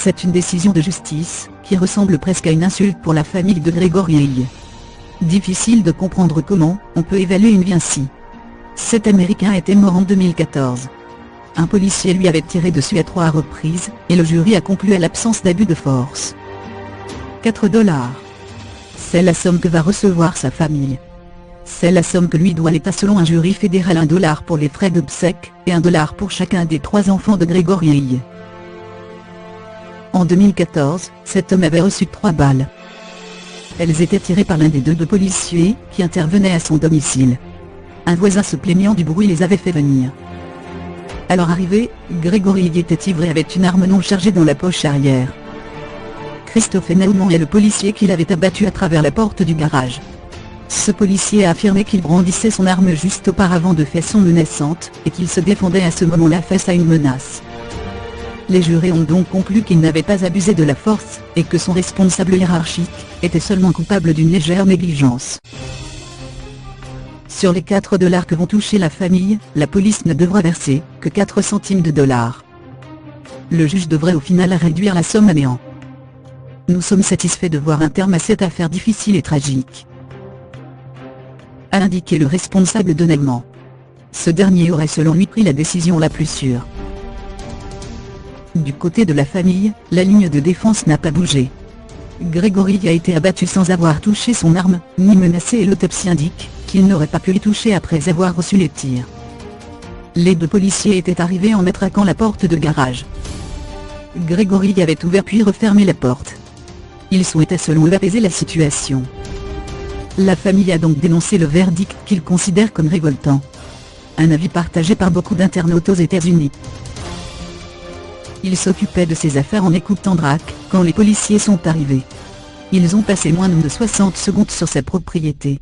C'est une décision de justice, qui ressemble presque à une insulte pour la famille de Gregory Hill. Difficile de comprendre comment on peut évaluer une vie ainsi. Cet Américain était mort en 2014. Un policier lui avait tiré dessus à 3 reprises, et le jury a conclu à l'absence d'abus de force. 4 $. C'est la somme que va recevoir sa famille. C'est la somme que lui doit l'État selon un jury fédéral. 1 $ pour les frais d'obsèques, et 1 $ pour chacun des 3 enfants de Gregory Hill. En 2014, cet homme avait reçu 3 balles. Elles étaient tirées par l'un des deux policiers, qui intervenaient à son domicile. Un voisin se plaignant du bruit les avait fait venir. À leur arrivée, Gregory Hill était ivre et avait une arme non chargée dans la poche arrière. Christophe Naumann est le policier qui l'avait abattu à travers la porte du garage. Ce policier a affirmé qu'il brandissait son arme juste auparavant de façon menaçante, et qu'il se défendait à ce moment-là face à une menace. Les jurés ont donc conclu qu'il n'avait pas abusé de la force, et que son responsable hiérarchique était seulement coupable d'une légère négligence. Sur les 4 $ que vont toucher la famille, la police ne devra verser que 4 centimes de $. Le juge devrait au final réduire la somme à néant. Nous sommes satisfaits de voir un terme à cette affaire difficile et tragique, a indiqué le responsable de Naumann. Ce dernier aurait selon lui pris la décision la plus sûre. Du côté de la famille, la ligne de défense n'a pas bougé. Gregory a été abattu sans avoir touché son arme, ni menacé, et l'autopsie indique qu'il n'aurait pas pu y toucher après avoir reçu les tirs. Les 2 policiers étaient arrivés en matraquant la porte de garage. Gregory avait ouvert puis refermé la porte. Il souhaitait selon eux apaiser la situation. La famille a donc dénoncé le verdict qu'ils considèrent comme révoltant. Un avis partagé par beaucoup d'internautes aux États-Unis. Il s'occupait de ses affaires en écoutant Drake, quand les policiers sont arrivés. Ils ont passé moins de 60 secondes sur sa propriété.